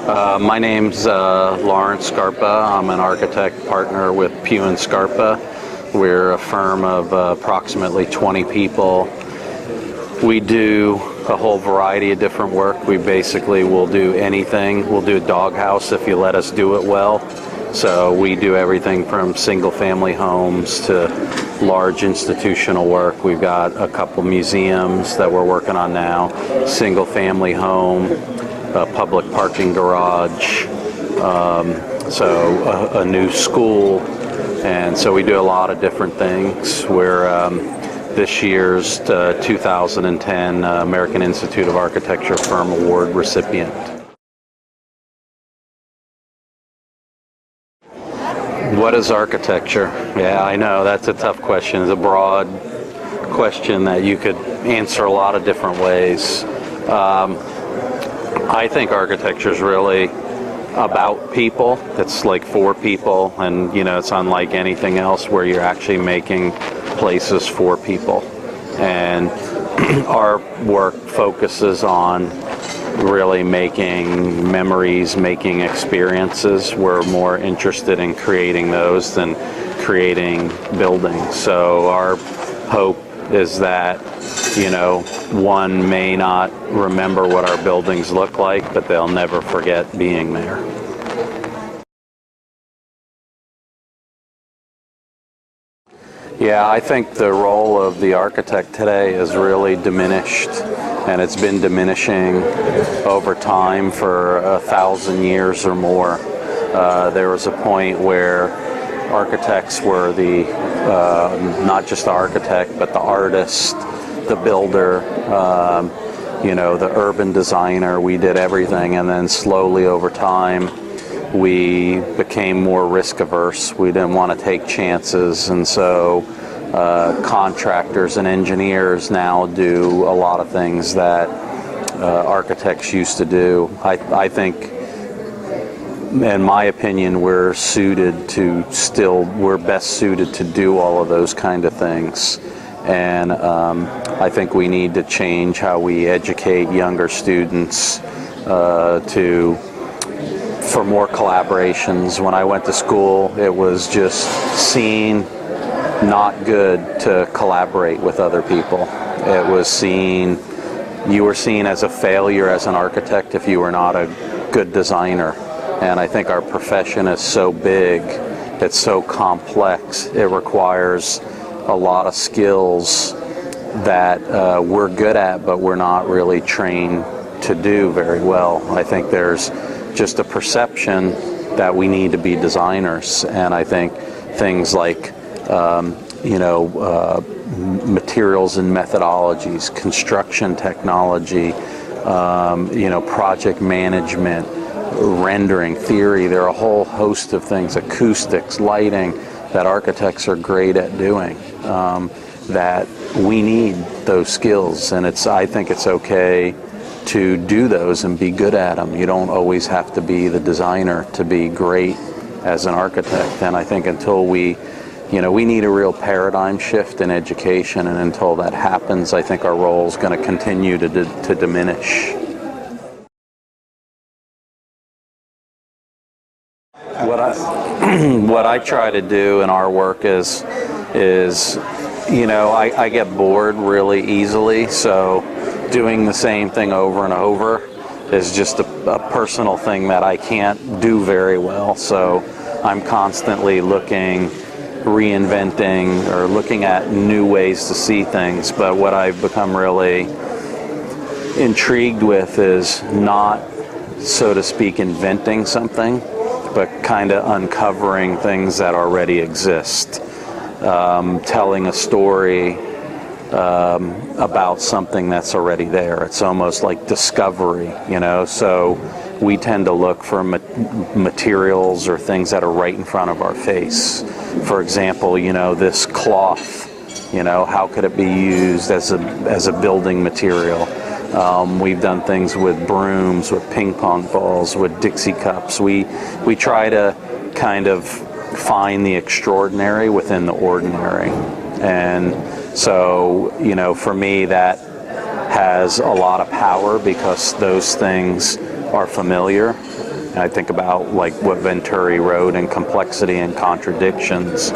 My name's Lawrence Scarpa. I'm an architect partner with Pugh and Scarpa. We're a firm of approximately 20 people. We do a whole variety of different work. We basically will do anything. We'll do a doghouse if you let us do it well. So we do everything from single-family homes to large institutional work. We've got a couple museums that we're working on now, single-family home, a public parking garage, a new school, and so we do a lot of different things. We're this year's 2010 American Institute of Architecture Firm Award recipient. What is architecture? Yeah, I know, that's a tough question. It's a broad question that you could answer a lot of different ways. I think architecture is really about people. It's like for people, and it's unlike anything else where you're actually making places for people. And our work focuses on really making memories, making experiences. We're more interested in creating those than creating buildings. So our hope is that one may not remember what our buildings look like, but they'll never forget being there. Yeah, I think the role of the architect today is really diminished, and it's been diminishing over time for 1,000 years or more. There was a point where architects were not just the architect, but the artist, the builder, the urban designer. We did everything, and then slowly over time we became more risk averse. We didn't want to take chances, and so contractors and engineers now do a lot of things that architects used to do. I think, in my opinion, we're best suited to do all of those kind of things. And I think we need to change how we educate younger students for more collaborations. When I went to school, it was just seen not good to collaborate with other people. It was you were seen as a failure as an architect if you were not a good designer. And I think our profession is so big, it's so complex, it requires a lot of skills that we're good at, but we're not really trained to do very well. I think there's just a perception that we need to be designers, and I think things like materials and methodologies, construction technology, project management, rendering theory. There are a whole host of things, acoustics, lighting, that architects are great at doing, that we need those skills, and I think it's okay to do those and be good at them. You don't always have to be the designer to be great as an architect, and I think until we need a real paradigm shift in education, and until that happens, I think our role is going to continue to diminish. What I try to do in our work is I get bored really easily, so doing the same thing over and over is just a personal thing that I can't do very well. So I'm constantly reinventing or looking at new ways to see things. But what I've become really intrigued with is not, so to speak, inventing something, but kind of uncovering things that already exist, telling a story about something that's already there. It's almost like discovery, so we tend to look for materials or things that are right in front of our face. For example, this cloth, how could it be used as a building material? We've done things with brooms, with ping pong balls, with Dixie cups. We try to kind of find the extraordinary within the ordinary. And so, for me, that has a lot of power because those things are familiar. I think about like what Venturi wrote in Complexity and Contradictions,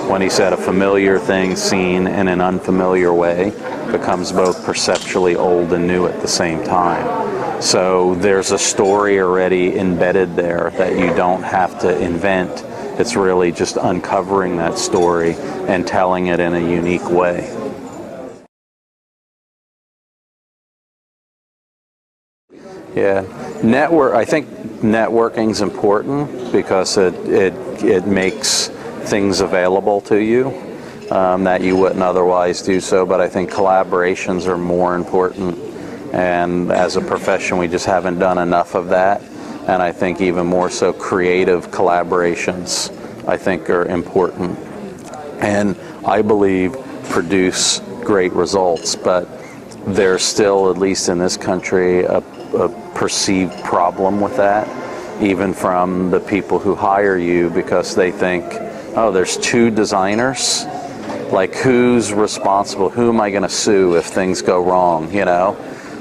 when he said a familiar thing seen in an unfamiliar way becomes both perceptually old and new at the same time. So there's a story already embedded there that you don't have to invent. It's really just uncovering that story and telling it in a unique way. Yeah, I think networking's important because it makes things available to you that you wouldn't otherwise do so. But I think collaborations are more important, and as a profession, we just haven't done enough of that. And I think even more so, creative collaborations, I think, are important, and I believe produce great results. But there's still, at least in this country, a perceived problem with that, even from the people who hire you, because they think, oh, there's two designers, like who's responsible? Who am I going to sue if things go wrong, you know?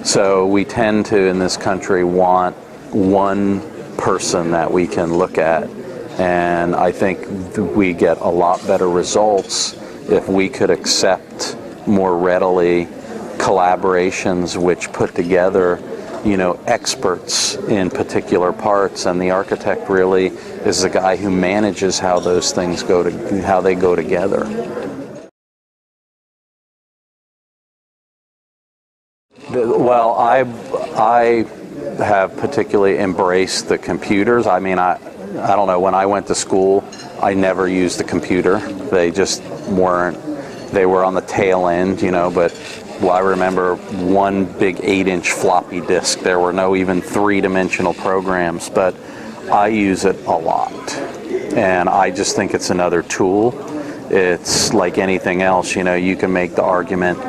So we tend to, in this country, want one person that we can look at, and I think we get a lot better results if we could accept more readily collaborations which put together, you know, experts in particular parts, and the architect really is the guy who manages how those things how they go together. Well, I have particularly embraced the computers. I mean, I don't know, when I went to school, I never used the computer. They just weren't, they were on the tail end, you know, but well, I remember one big 8-inch floppy disk. There were no even three-dimensional programs, but I use it a lot. And I just think it's another tool. It's like anything else, you know, you can make the argument,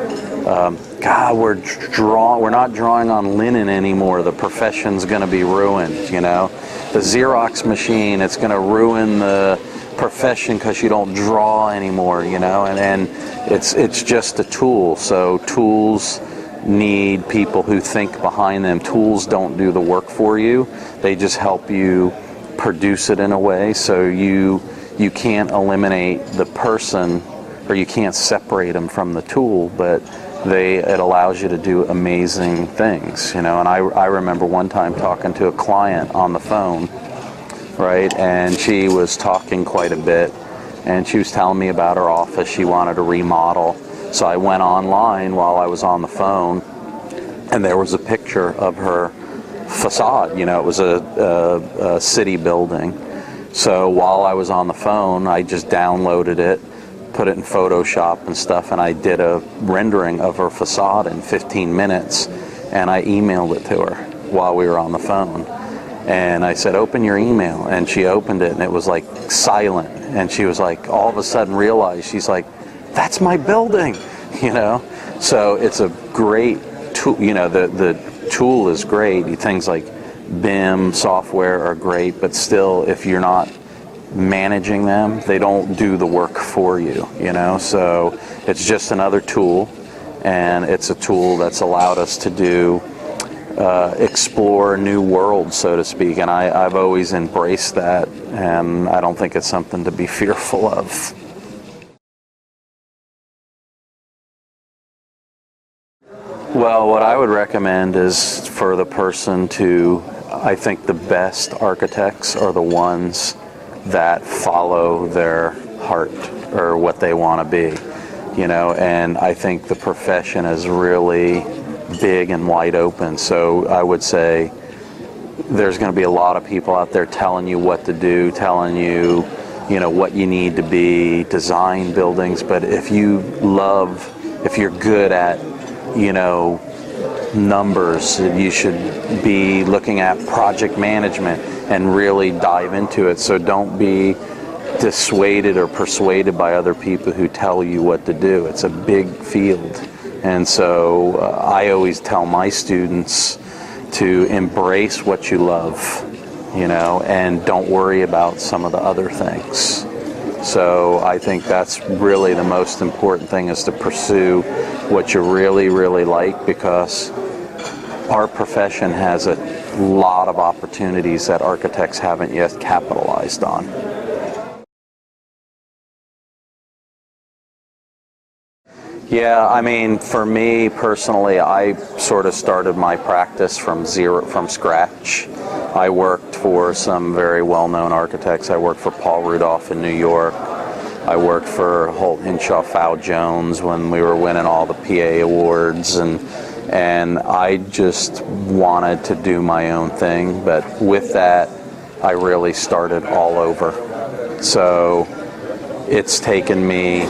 God, we're not drawing on linen anymore. The profession's going to be ruined, you know. The Xerox machine, it's going to ruin the profession because you don't draw anymore, you know, and it's just a tool. So tools need people who think behind them. Tools don't do the work for you. They just help you produce it in a way. So you can't eliminate the person, or you can't separate them from the tool, but it allows you to do amazing things, you know. And I remember one time talking to a client on the phone, right, and she was talking quite a bit, and she was telling me about her office. She wanted to remodel. So I went online while I was on the phone, and there was a picture of her facade. You know, it was a city building. So while I was on the phone, I just downloaded it, put it in Photoshop and stuff, and I did a rendering of her facade in 15 minutes, and I emailed it to her while we were on the phone. And I said, open your email. And she opened it, and it was like silent. And she was like, all of a sudden realized, she's like, that's my building, you know? So it's a great tool. You know, the tool is great. Things like BIM software are great, but still, if you're not managing them, they don't do the work for you, you know? So it's just another tool, and it's a tool that's allowed us to do explore new worlds, so to speak, and I've always embraced that, and I don't think it's something to be fearful of. Well, what I would recommend is for the person to, I think the best architects are the ones that follow their heart or what they want to be, you know, and I think the profession is really big and wide open. So I would say there's going to be a lot of people out there telling you what to do, telling you, you know, what you need to be, design buildings. But if you're good at, you know, numbers, you should be looking at project management and really dive into it. So don't be dissuaded or persuaded by other people who tell you what to do. It's a big field. And so I always tell my students to embrace what you love, you know, and don't worry about some of the other things. So I think that's really the most important thing, is to pursue what you really, really like, because our profession has a lot of opportunities that architects haven't yet capitalized on. Yeah, I mean, for me personally, I sort of started my practice from scratch. I worked for some very well-known architects. I worked for Paul Rudolph in New York. I worked for Holt Hinshaw Fow Jones when we were winning all the PA awards, and I just wanted to do my own thing. But with that, I really started all over. So it's taken me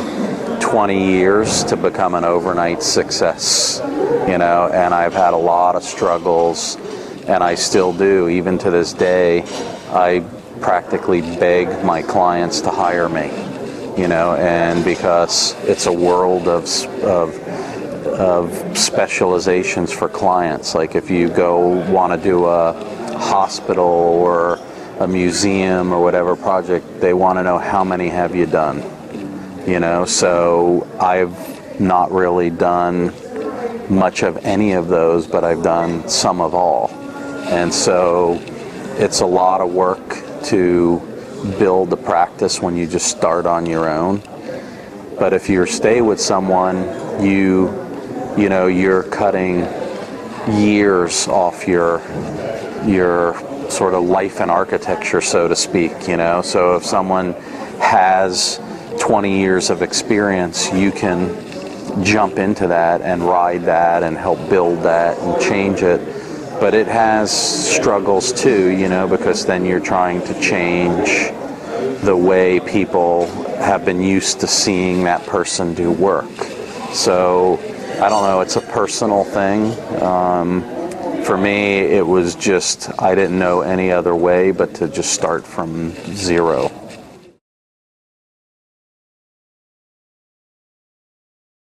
20 years to become an overnight success, and I've had a lot of struggles, and I still do. Even to this day, I practically beg my clients to hire me, and because it's a world of specializations for clients. Like if you want to do a hospital or a museum or whatever project, they want to know how many have you done. So I've not really done much of any of those, but I've done some of all. And so it's a lot of work to build a practice when you just start on your own. But if you stay with someone, you're cutting years off your sort of life in architecture, so to speak. So if someone has 20 years of experience, you can jump into that and ride that and help build that and change it. But it has struggles too, because then you're trying to change the way people have been used to seeing that person do work. So I don't know, it's a personal thing. For me, it was just, I didn't know any other way but to just start from zero.